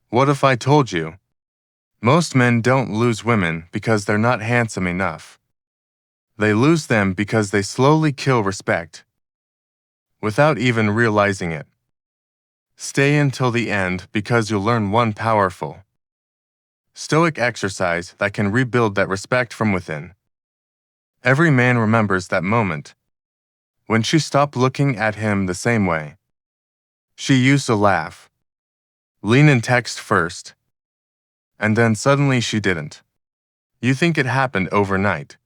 What if I told you? Most men don't lose women because they're not handsome enough. They lose them because they slowly kill respect, without even realizing it. Stay until the end because you'll learn one powerful Stoic exercise that can rebuild that respect from within. Every man remembers that moment, when she stopped looking at him the same way. She used to laugh, lean in text first, and then suddenly she didn't. You think it happened overnight.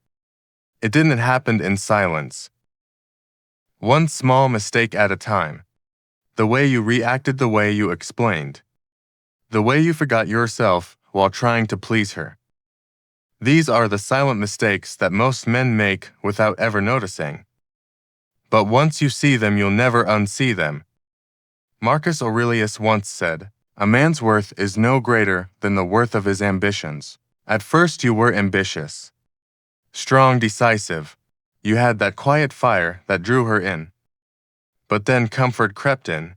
It didn't happen in silence. One small mistake at a time. The way you reacted, the way you explained, the way you forgot yourself while trying to please her. These are the silent mistakes that most men make without ever noticing. But once you see them, you'll never unsee them. Marcus Aurelius once said, "A man's worth is no greater than the worth of his ambitions." At first you were ambitious, strong, decisive. You had that quiet fire that drew her in. But then comfort crept in.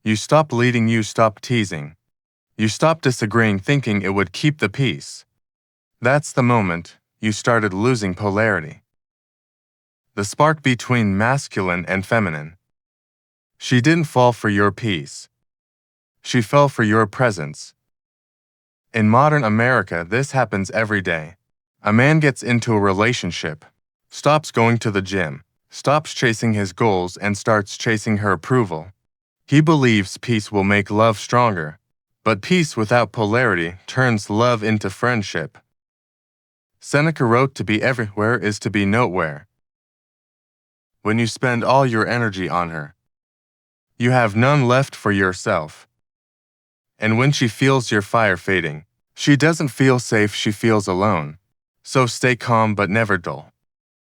You stopped leading, you stopped teasing. You stopped disagreeing, thinking it would keep the peace. That's the moment you started losing polarity. The spark between masculine and feminine. She didn't fall for your peace. She fell for your presence. In modern America, this happens every day. A man gets into a relationship, stops going to the gym, stops chasing his goals, and starts chasing her approval. He believes peace will make love stronger, but peace without polarity turns love into friendship. Seneca wrote, "To be everywhere is to be nowhere." When you spend all your energy on her, you have none left for yourself. And when she feels your fire fading, she doesn't feel safe, she feels alone. So stay calm but never dull.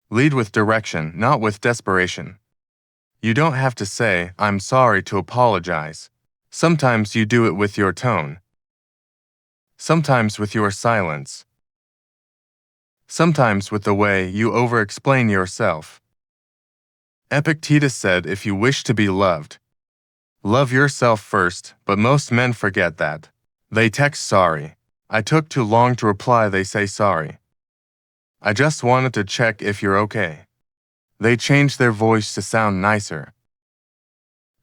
Lead with direction, not with desperation. You don't have to say, "I'm sorry," to apologize. Sometimes you do it with your tone. Sometimes with your silence. Sometimes with the way you over-explain yourself. Epictetus said, "If you wish to be loved, love yourself first," but most men forget that. They text, "Sorry. I took too long to reply," they say, "Sorry. I just wanted to check if you're okay." They change their voice to sound nicer.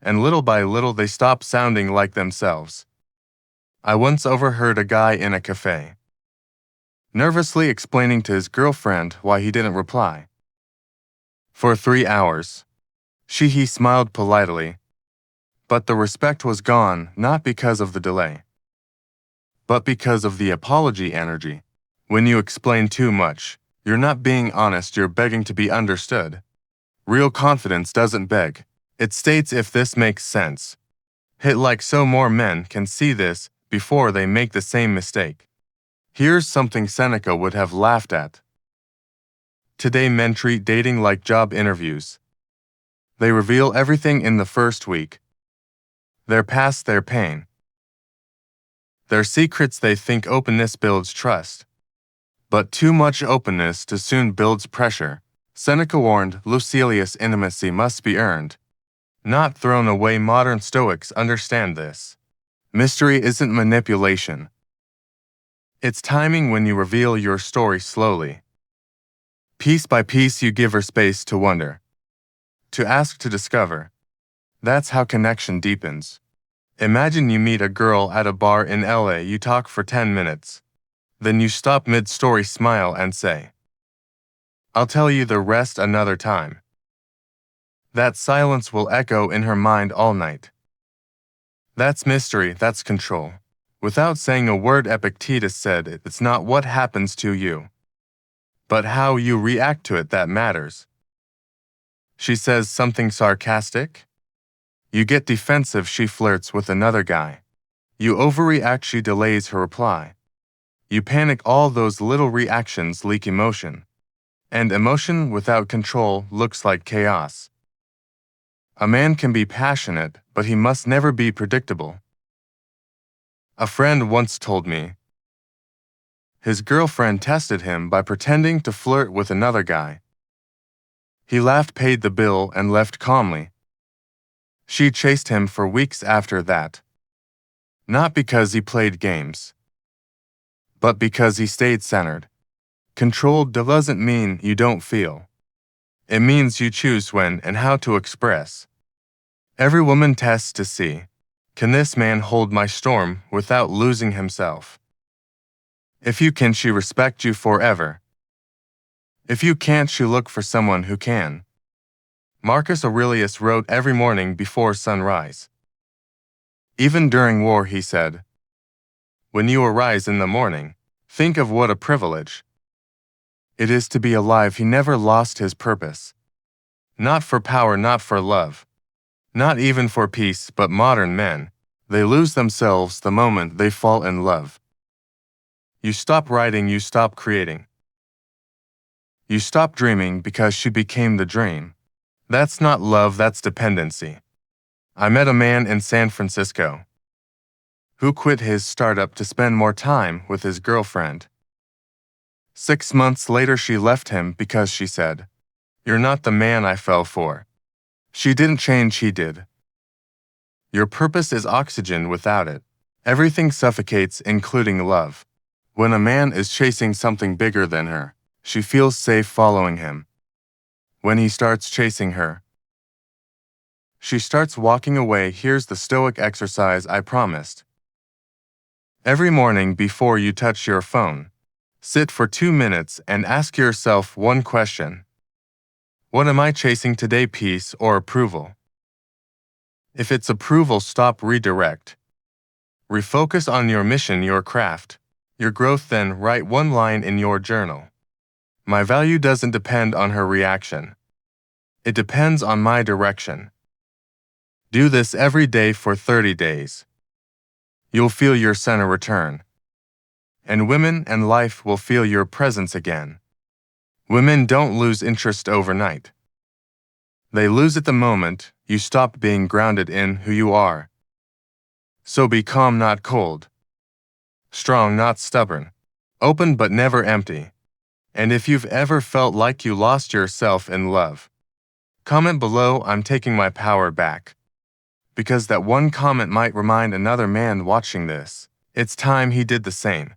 And little by little they stop sounding like themselves. I once overheard a guy in a cafe nervously explaining to his girlfriend why he didn't reply. For 3 hours. He smiled politely, but the respect was gone, not because of the delay, but because of the apology energy. When you explain too much, you're not being honest, you're begging to be understood. Real confidence doesn't beg. It states, "If this makes sense." Hit like so more men can see this before they make the same mistake. Here's something Seneca would have laughed at. Today men treat dating like job interviews. They reveal everything in the first week. Their past, their pain, their secrets. They think openness builds trust. But too much openness too soon builds pressure. Seneca warned Lucilius, "Intimacy must be earned, not thrown away." Modern Stoics understand this. Mystery isn't manipulation. It's timing. When you reveal your story slowly, piece by piece, you give her space to wonder, to ask, to discover. That's how connection deepens. Imagine you meet a girl at a bar in LA, you talk for 10 minutes. Then you stop mid-story, smile, and say, "I'll tell you the rest another time." That silence will echo in her mind all night. That's mystery, that's control. Without saying a word, Epictetus said, "It's not what happens to you, but how you react to it that matters." She says something sarcastic. You get defensive. She flirts with another guy. You overreact. She delays her reply. You panic. All those little reactions leak emotion. And emotion without control looks like chaos. A man can be passionate, but he must never be predictable. A friend once told me his girlfriend tested him by pretending to flirt with another guy. He laughed, paid the bill, and left calmly. She chased him for weeks after that. Not because he played games, but because he stayed centered. Controlled doesn't mean you don't feel. It means you choose when and how to express. Every woman tests to see, can this man hold my storm without losing himself? If you can, she respect you forever. If you can't, she look for someone who can. Marcus Aurelius wrote every morning before sunrise. Even during war, he said, when you arise in the morning, think of what a privilege it is to be alive. He never lost his purpose. Not for power, not for love, not even for peace, but modern men, they lose themselves the moment they fall in love. You stop writing, you stop creating. You stop dreaming because she became the dream. That's not love, that's dependency. I met a man in San Francisco who quit his startup to spend more time with his girlfriend. 6 months later, she left him because she said, "You're not the man I fell for." She didn't change, he did. Your purpose is oxygen. Without it, everything suffocates, including love. When a man is chasing something bigger than her, she feels safe following him. When he starts chasing her, she starts walking away. Here's the Stoic exercise I promised. Every morning before you touch your phone, sit for 2 minutes and ask yourself one question. What am I chasing today, peace or approval? If it's approval, stop, redirect. Refocus on your mission, your craft, your growth, then write one line in your journal. My value doesn't depend on her reaction. It depends on my direction. Do this every day for 30 days. You'll feel your center return. And women and life will feel your presence again. Women don't lose interest overnight. They lose it the moment you stop being grounded in who you are. So be calm, not cold. Strong, not stubborn. Open but never empty. And if you've ever felt like you lost yourself in love, comment below, I'm taking my power back. Because that one comment might remind another man watching this, it's time he did the same.